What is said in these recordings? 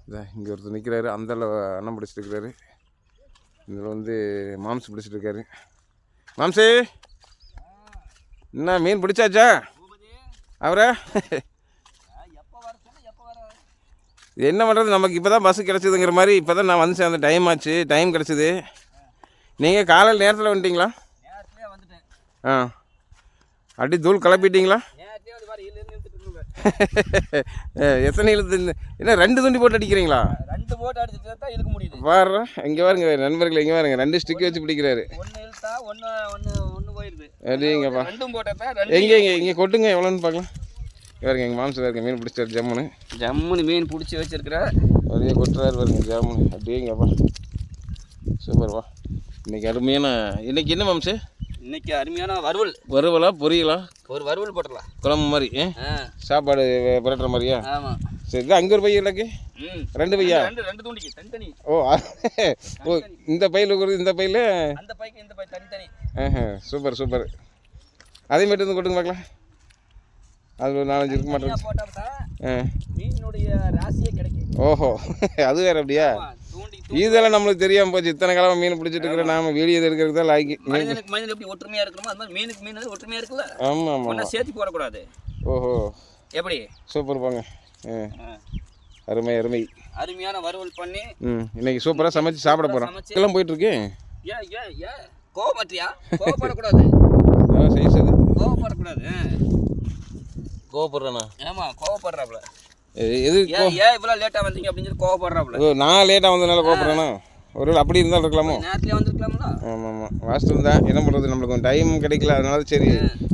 இதான் இங்கே ஒருத்தர் நிற்கிறாரு, அந்த அண்ணன் பிடிச்சிட்டு இருக்கிறாரு. இதில் வந்து மாம்சு பிடிச்சிட்டு இருக்காரு. மாம்சு என்ன மீன் பிடிச்சாச்சா அவரை? என்ன பண்ணுறது, நமக்கு இப்போ தான் பஸ்ஸு கிடச்சிதுங்கிற மாதிரி இப்போ தான் நான் வந்து சேர்ந்த டைம் ஆச்சு, டைம் கிடச்சிது. நீங்கள் காலையில் நேரத்தில் வந்துட்டிங்களா? ஆ, அடி தூள் கிளப்பிட்டீங்களா? எத்தனை இழுத்து என்ன 2 தூண்டி போட்டு அடிக்கிறீங்களா? 2 போட்டு அடிச்சுட்டு தான் இழுக்க முடியுது. பாரு இங்கே பாருங்க நண்பர்கள், இங்கே பாருங்க 2 ஸ்டிக் வச்சு பிடிக்கிறாரு. ஒன்று இழுத்தா ஒன்று போயிடுது. அப்படிங்கப்பா. 2 போட்டப்ப எங்கே இங்கே கொட்டுங்க எவ்வளோன்னு பார்க்கலாம். பாருங்க எங்கள் மாம்சம் பாருங்க மீன் பிடிச்சாரு ஜம்முன்னு மீன் பிடிச்சி வச்சிருக்கிற அப்படியே கொட்டுறாரு பாருங்க ஜம்முன்னு. அப்படியேங்கப்பா சூப்பர்ப்பா. இன்னைக்கு அருமையான இன்னைக்கு என்ன மாம்சு? இன்னைக்கு அருமையான வறுவல். வறுவலா பொரியலா? ஒரு வறுவல் போட்டுடலாம், குழம்பு மாதிரி. சாப்பாடு புரட்டுற மாதிரியா? ஆமாம். சரி, அங்கே ஒரு பையன் இல்லைக்கு 2 பையா? 2 தூண்டிக்கு தனித்தனி. ஓ இந்த பையில் இருக்கிறது இந்த பையில், அந்த பைக்கு இந்த பை தனித்தனி. Super super. அதே மட்டும் வந்து கொட்டுங்க பார்க்கலாம். அது ஒரு 4-5 இருக்க மாட்டேன். போட்டால் மீனுடைய ராசியே கிடைக்கும். ஓஹோ, அது வேறு அப்படியா? இதெல்லாம் நம்மளுக்கு தெரியாமல் போச்சு. இத்தனை காலமாக மீன் பிடிச்சிட்டு இருக்கிற நாம வீடியோ எடுக்கிறது தான் லாய்க்கு. மனிதனுக்கு எப்படி ஒற்றுமையாக இருக்கணுமோ அது மாதிரி மீனுக்கு மீன் ஒற்றுமையாக இருக்குல்ல. ஆமாம் ஆமாம், ஒன்றா சேர்த்து போடக்கூடாது. ஓஹோ எப்படி? சூப்பர் போங்க. அருமை அருமை. அருமையான வறுவல் பண்ணி இன்னைக்கு சூப்பராக சமைச்சு சாப்பிட போகிறோம். எல்லாம் போயிட்டுருக்கு. கோவப்பட்டியா? கோவப்படக்கூடாது. சைஸ் அது கோவப்படக்கூடாது. கோவப்படுறேண்ணா? ஆமாம், கோவப்படுறாப்புல. எது ஏன் இவ்வளோ லேட்டாக வந்தீங்க அப்படின்னு சொல்லி கோவப்படுறாப்புல. நான் லேட்டாக வந்ததுனால கோவப்படுறேண்ணா? ஒரு அப்படி இருந்தாலும் இருக்கலாமோ? நேரத்துலேயே வந்துருக்கலாம்ல. ஆமாம் ஆமாம், வாஸ்தவம் தான். என்ன பண்ணுறது, நம்மளுக்கு கொஞ்சம் டைம் கிடைக்கல, அதனால சரி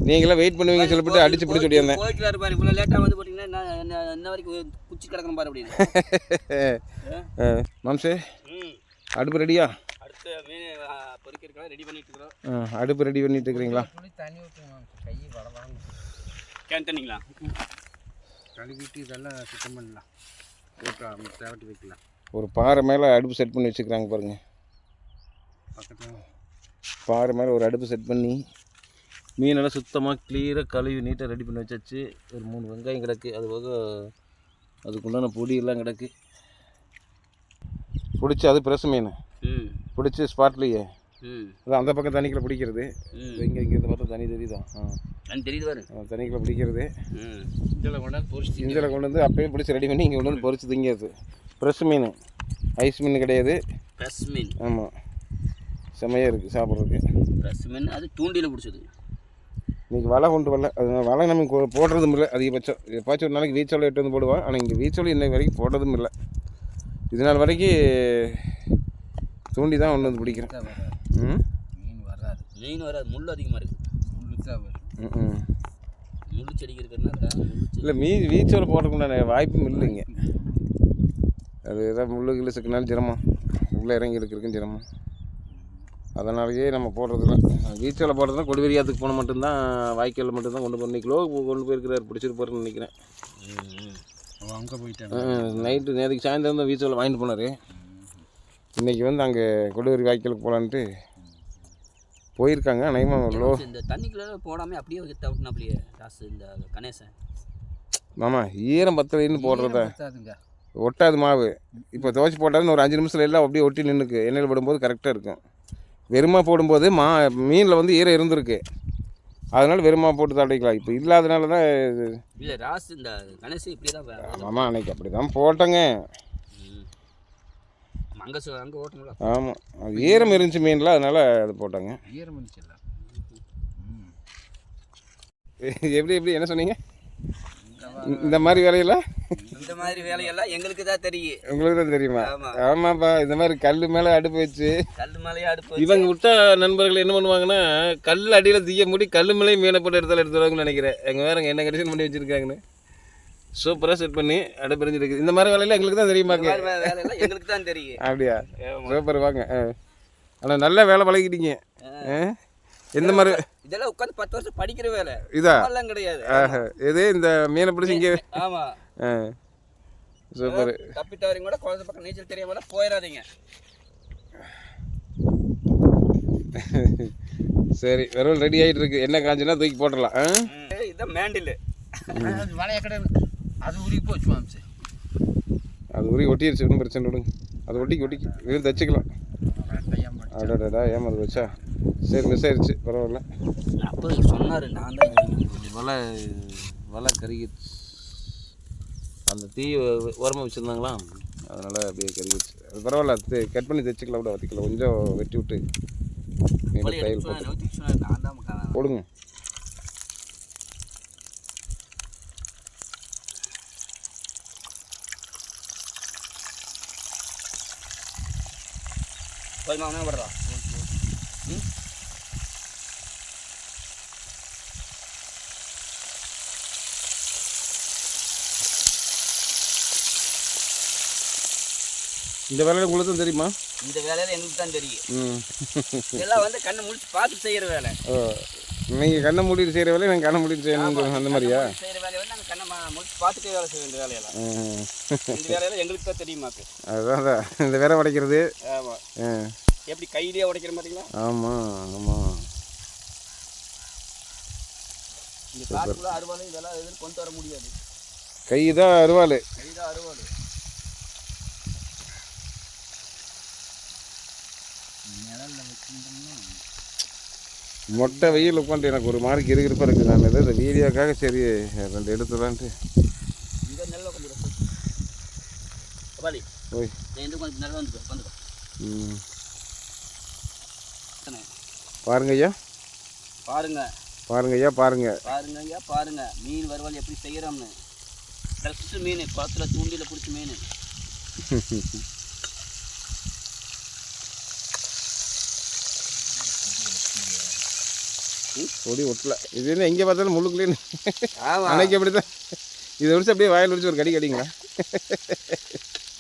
நீங்களாம் வெயிட் பண்ணுவீங்க சொல்லிவிட்டு அடிச்சு பிடிச்சி ஓடியாந்தேன். போய்க்கிறாரு பாரு, இவ்வளோ லேட்டாக வந்து போட்டிங்கன்னா இன்ன வரைக்கும் குச்சி கிடக்கணும் பாரு அப்படின்னு. மாம்சே அடுப்பு ரெடியா? அடுத்து மீன் பொறிக்கிறதுக்காக ரெடி பண்ணிட்டு இருக்கிறோம். அடுப்பு ரெடி பண்ணிட்டு இருக்கிறீங்களா? தண்ணி ஊற்றுங்க, கை வளவாங்க. கேன் தண்ணிங்களா? கழுவிட்டு இதெல்லாம் சுத்தம் பண்ணலாம், போட்டு தேவட்டி வைக்கலாம். ஒரு பாறை மேலே அடுப்பு செட் பண்ணி வச்சுக்கிறாங்க பாருங்க. பக்கத்தில் பாறை மேலே ஒரு அடுப்பு செட் பண்ணி மீனெல்லாம் சுத்தமாக கிளியராக கழுவி நீட்டாக ரெடி பண்ணி வச்சாச்சு. ஒரு 3 வெங்காயம் கிடக்கு, அது போக அதுக்குண்டான பொடியெல்லாம் கிடக்கு. பிடிச்சி அது பிரஸ் மீன் பிடிச்சி ஸ்பாட்லேயே அதான் அந்த பக்கம் தண்ணிக்குள்ள பிடிக்கிறது. இங்கே இருந்து பார்த்தா தண்ணி தெரியுதான்? தெரியுது பாரு, தண்ணிக்குள்ள பிடிக்கிறது. இதில் கொண்டாந்து பொரிச்சு, இதில் கொண்டு வந்து அப்பயே பிடிச்சி ரெடி பண்ணி இங்கே கொண்டு வந்து பொரிச்சு திங்கிறது. ஃப்ரெஷ் மீன், ஐஸ் மீன் கிடையாது, ஃப்ரெஷ் மீன். ஆமாம், செம்மையாக இருக்குது சாப்பிட்றதுக்கு. ஃப்ரெஷ் மீன் அது தூண்டியில் பிடிச்சது. இன்றைக்கி வலை கொண்டு வரல, அது வலை நம்ம போடுறதும் இல்லை அதிகபட்சம். எப்பாச்சும் ஒரு நாளைக்கு வீச்சோலை எட்டு வந்து போடுவான். ஆனால் இங்கே வீச்சோலை இன்னைக்கு வரைக்கும் போடுறதும் இல்லை. இது நாள் வரைக்கும் தூண்டி தான் ஒன்று வந்து பிடிக்கிறேன். மீன் வராது, முள் அதிகமாக இருக்குது. முள் செடிக்கு இருக்கிறதுனால இல்லை வீச்சோலை போடுறதுக்குண்டான வாய்ப்பும் இல்லைங்க. அது ஏதாவது முள்ளு சிக்கினாலும் சிரமம், உள்ளே இறங்கி இருக்கிறதுக்கும் சிரமம். அதனாலேயே நம்ம போடுறதில்ல. வீச்சோலை போடுறதுனா கொடிவெறியாத்துக்கு போன மட்டும்தான், வாய்க்காலில் மட்டும்தான் கொண்டு போய் கிலோ கொண்டு போயிருக்கிறார், பிடிச்சிட்டு போகிறேன்னு நினைக்கிறேன். அங்கே போயிட்டேன் நைட்டு நேற்றுக்கு சாயந்தரம் தான் வீச்சோலை வாங்கிட்டு போனார். இன்றைக்கி வந்து அங்கே கொடிவெறி வாய்க்காலுக்கு போகலான்ட்டு போயிருக்காங்க. நைமா இந்த தண்ணிக்குள்ள போடாமல் அப்படியே தவிட்டினாப்லையே காசு இந்த கணேசன். ஆமாம், ஈரம் பத்தலைன்னு போடுறதா ஒட்டாது மாவு. இப்போ துவைச்சி போட்டாலும் ஒரு 5 நிமிஷத்தில் எல்லாம் அப்படியே ஒட்டி நின்றுக்கு. எண்ணெயில் போடும்போது கரெக்டாக இருக்கும். வெறுமா போடும்போது மீனில் வந்து ஈரம் இருந்திருக்கு, அதனால வெறுமா போட்டு தடைக்கலாம். இப்போ இல்லாதனால தான் இல்லை ராசு இந்த கணேசன் இப்படி தான். ஆமாம், அன்றைக்கி அப்படி தான் போட்டேங்க. அங்கே ஓட்டணும்ல. ஆமாம், அது ஈரம் இருந்துச்சு மீனில், அதனால் அது போட்டாங்க. ஈரம் இருந்துச்சுல்ல. எப்படி என்ன சொன்னீங்க? இந்த மாதிரி வேலையெல்லாம் எங்களுக்கு தான் தெரியும். உங்களுக்கு தான் தெரியுமா? ஆமாப்பா, இந்த மாதிரி கல் மேலே அடுப்பு வச்சு, கல் மேலேயே அடுப்பு இவங்க விட்டா நண்பர்கள் என்ன பண்ணுவாங்கன்னா, கல் அடியில் தீய மூடி கல் மேலே மீனை போட்டு எடுத்துருவாங்கன்னு நினைக்கிறேன். எங்கள் வேறங்க என்ன கண்டிஷன் பண்ணி வச்சுருக்காங்கன்னு சூப்பராக செட் பண்ணி அடுப்பு எரிஞ்சிருக்கு. இந்த மாதிரி வேலையெல்லாம் எங்களுக்கு தான் தெரியுமாங்க? எங்களுக்கு தான் தெரியும். அப்படியா? சூப்பர் வாங்க. ஆனால் நல்ல வேலை பழகிட்டீங்க. எந்த மாதிரி இதெல்லாம் உட்காந்து 10 வருஷம் படிக்கிற வேலை இதா கிடையாது. இது இந்த மீனை பிடிச்சி இங்கே. ஆமாம், சூப்பர். தப்பி தவறிங்க கூட குழந்தை பக்கம் நீச்சல் தெரியாம போயிடாதீங்க. சரி, வறுவல் ரெடி ஆகிட்டு இருக்கு. என்ன காஞ்சுன்னா தூக்கி போட்டுடலாம். இதுதான் மேண்டில் வளைய கடை, அது உருகி போச்சு மாம்சு. அது உரி ஒட்டிடுச்சு, ஒன்றும் பிரச்சனை விடுங்க. அது ஒட்டிக்கு வெறும் தைச்சிக்கலாம். அடடா ஏமாது வச்சா. சரி மிஸ் ஆயிடுச்சு, பரவாயில்ல. அப்போ சொன்னார், நான் தான் வலை கருகிடுச்சு. அந்த தீ ஓரமாக வச்சுருந்தாங்களா, அதனால் அப்படியே கருகிடுச்சு. அது பரவாயில்ல, அது கட் பண்ணி தைச்சிக்கலாம் கூட, வத்திக்கலாம். கொஞ்சம் வெட்டி விட்டு தையல் போடுங்க. படுறா. இந்த வேலையில் உங்களுக்கு தான் தெரியுமா? இந்த வேலையில் எங்களுக்கு தான் தெரியும். இதெல்லாம் வந்து கண்ணை முடிச்சு பார்த்து செய்கிற வேலை. ஓ, நீங்கள் கண்ணை மூடிட்டு செய்கிற வேலையை நாங்கள் கண்ணை மூடிட்டு செய்யணும், அந்த மாதிரியா? செய்கிற வேலையை வந்து நாங்கள் கண்ணை முடிச்சு பார்த்துட்டே வேலை செய்ய வேண்டிய வேலையெல்லாம். இந்த வேலையெல்லாம் எங்களுக்கு தான் தெரியுமாக்கு. அதுதான் இந்த வேலை உடைக்கிறது. ஆமாம், எப்படி கையிலேயே உடைக்கிற மாதிரிங்களா? ஆமாம் ஆமாம். இந்த காட்டுக்குள்ள அறுவாள் இதெல்லாம் எதுவும் கொண்டு வர முடியாது. கை தான் அறுவாள். மொட்டை வெயில் உட்காந்து எனக்கு ஒரு மாதிரி கிருகிருப்பாக இருக்குது. நான் எதாவது இந்த வீடியோக்காக சரி 2 எடுத்துலான்ட்டு. ஓய் பாருங்க ஐயா, பாருங்க ஐயா, பாருங்க மீன் வறுவல் எப்படி செய்கிறோம்னு. ஃப்ரெஷ் மீன், குளத்தில் தூண்டியில் பிடிச்ச மீன். பொடி ஒட்டல. இது என்ன எங்கே பார்த்தாலும் முள்ளுக்குள்ளே. அன்னைக்கு அப்படி தான் இதை முடிச்சு அப்படியே வாயில் முடிச்சு ஒரு கடி கடிங்களா?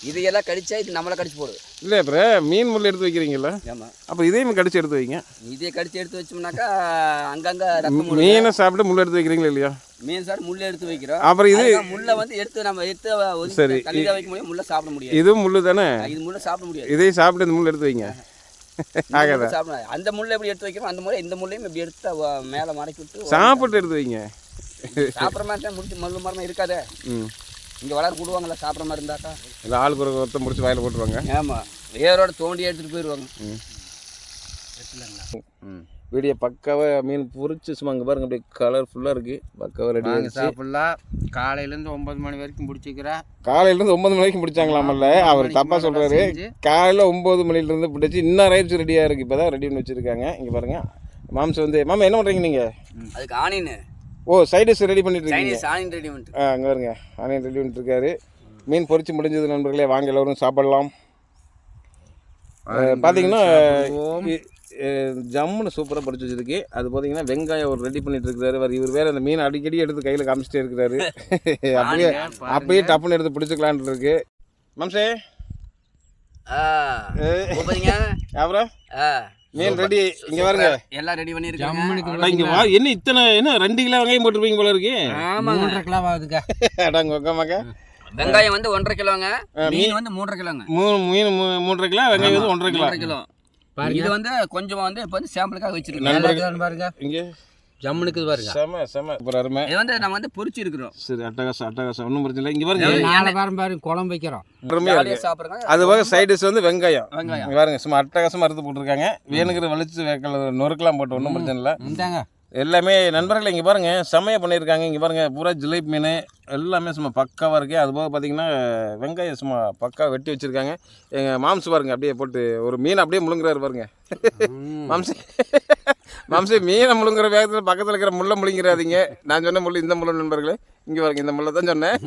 இதையெல்லாம் கடிச்சா இது நம்மளை கடிச்சு போடுது. இல்லை அப்புறம் மீன் முள் எடுத்து வைக்கிறீங்களா? ஆமாம். அப்போ இதையும் கடிச்சு எடுத்து வைங்க. இதையே கடிச்சு எடுத்து வச்சோம்னாக்கா அங்கங்கே மீனை சாப்பிட்டு முள் எடுத்து வைக்கிறீங்களா இல்லையா? மீன் சாப்பிட்டு முள் எடுத்து வைக்கிறோம். அப்புறம் இது முள்ளை வந்து எடுத்து சரி கல்லில் வைக்க முடியும், முள்ளை சாப்பிட முடியாது. இதுவும் முள் தானே? இது முள்ளை சாப்பிட முடியாது. இதையும் சாப்பிட்டு இந்த முள் எடுத்து வைங்க. ஆகாத சாப்பிட அந்த முள்ளை எப்படி எடுத்து வைக்கிறோம் அந்த முறை இந்த முள்ளையும் இப்படி எடுத்து மேலே மடக்கி விட்டு சாப்பிட்டு எடுத்து வைங்க. சாப்பிட்ற மாதிரி தான் முடிச்சு மல்லு மரமாக இருக்காதே. இங்கே வளர போடுவாங்களா சாப்பிட்ற மாதிரி இருந்தாக்கா? இல்லை ஆளுக்கு ஒரு ஒருத்தர் முடிச்சு வாயில் போட்டுருவாங்க. ஆமாம், வேரோட தோண்டி எடுத்துகிட்டு போயிடுவாங்க. வீடியோ பக்காவாக மீன் பொரிச்சு சும்மா அங்கே பாருங்க அப்படியே கலர்ஃபுல்லாக இருக்குது. பக்காவாக ரெடி ஆகி சாப்பிட்லாம். காலையிலேருந்து 9 மணி வரைக்கும் பிடிச்சிக்கிறேன். காலையிலேருந்து 9 மணி வரைக்கும் பிடிச்சாங்களாமல்ல? அவர் தப்பாக சொல்கிறாரு. காலையில் 9 மணிலேருந்து பிடிச்சி இன்னும் ரைஸ் ரெடியாக இருக்குது. இப்போ தான் ரெடி பண்ணி வச்சுருக்காங்க. இங்கே பாருங்கள் மாம்சம் வந்து மாமா என்ன பண்ணுறீங்க நீங்கள்? அதுக்கு ஆனியன். ஓ சைடிஷ் ரெடி பண்ணிட்டு இருக்கீங்க. ஆனியன் ரெடி பண்ணிட்டு. அங்கே பாருங்க ஆனியன் ரெடி பண்ணிட்டு இருக்காரு. மீன் பொரிச்சு முடிஞ்சது நண்பர்களே, வாங்க எல்லோரும் சாப்பிடலாம். பார்த்தீங்கன்னா ஜம்முன்னு சூப்பராக பொரிச்சு வச்சிருக்கு. அது பார்த்தீங்கன்னா வெங்காயம் ஒரு ரெடி பண்ணிட்டு இருக்கிறாரு. இவர் வேறு அந்த மீன் அடிக்கடி எடுத்து கையில் காமிச்சிட்டே இருக்கிறாரு. அப்படியே டப்புன்னு எடுத்து பிடிச்சிக்கலான் இருக்கு. மம்சே அப்புறம் மீன் ரெடி. இங்கே பாருங்க எல்லாம் ரெடி பண்ணிருக்காங்க. இங்கே வா, என்ன இத்தனை என்ன 2 கிலோ வெங்காயம் போட்டுருப்பீங்க போல இருக்கு. ஆமாம், 1.5 கிலோ ஆகுதுங்க. அடாங்க உக்காமாக்க. வெங்காயம் வந்து 1.5 கிலோங்க, மீன் வந்து 3.5 கிலோங்க. மீன் 3.5 கிலோ, வெங்காயம் வந்து 1.5 கிலோ. இது வந்து கொஞ்சமா வந்து இப்போ வந்து சாம்பிளுக்காக வச்சிருக்கேன். பாருங்க இங்கே ஜம்முனுக்கு பாருங்க. செம செம ஒரு அருமை. இது வந்து நம்ம வந்து பொரிச்சு இருக்கிறோம். சரி அட்டகாசம் அட்டகாசம், ஒன்றும் பிரச்சனை இல்லை. இங்கே பாருங்க பாருங்க குழம்பு வைக்கிறோம். சாப்பிட்றோங்க. அது போக சைட் டிஷ் வந்து வெங்காயம் பாருங்க சும்மா அட்டகாசமாக அறுத்து போட்டுருக்காங்க. வேணுங்கிற வலிச்சு நொறுக்கலாம் போட்டு ஒன்றும் பிரச்சனை இல்லை. இந்தாங்க எல்லாமே நண்பர்கள். இங்கே பாருங்கள் செம்மையாக பண்ணியிருக்காங்க. இங்கே பாருங்கள் பூரா ஜிலேபி மீன் எல்லாமே சும்மா பக்காவாக இருக்குது. அதுபோக பார்த்தீங்கன்னா வெங்காயம் சும்மா பக்கா வெட்டி வச்சுருக்காங்க. எங்கள் மாம்சு பாருங்கள் அப்படியே போட்டு ஒரு மீன் அப்படியே முழுங்குறாரு பாருங்க. மாம்சே மீனை முழுங்குற வேகத்தில் பக்கத்தில் இருக்கிற முள்ளை முழுங்கிறாதீங்க. நான் சொன்ன முள் இந்த முள்ள நண்பர்களே. இங்கே பாருங்க இந்த முள்ளை தான் சொன்னேன்.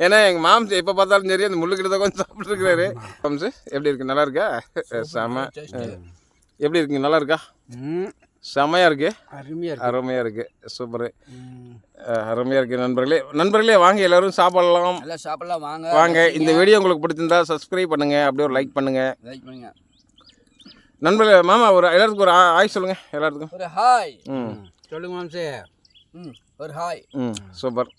ஏன்னா எங்கள் மாம்சு எப்போ பார்த்தாலும் சரி அந்த முள்ளுக்கிட்ட தான் கொஞ்சம் சாப்பிட்ருக்குறாரு. மாம்சு எப்படி இருக்கு? நல்லா இருக்கா? செம எப்படி இருக்குங்க? நல்லா இருக்கா? செமையாக இருக்கு. அருமையாக இருக்குது. சூப்பரு அருமையாக இருக்குது நண்பர்களே. வாங்க எல்லோரும் சாப்பிடலாம். வாங்க. இந்த வீடியோ உங்களுக்கு பிடிச்சிருந்தா சப்ஸ்கிரைப் பண்ணுங்கள், அப்படியே ஒரு லைக் பண்ணுங்கள். நண்பர்களே மாமா ஒரு எல்லாத்துக்கும் ஒரு ஹாய் சொல்லுங்கள். எல்லாத்துக்கும் ஒரு ஹாய் சொல்லுங்க மாம்சே. ஒரு ஹாய். சூப்பர்.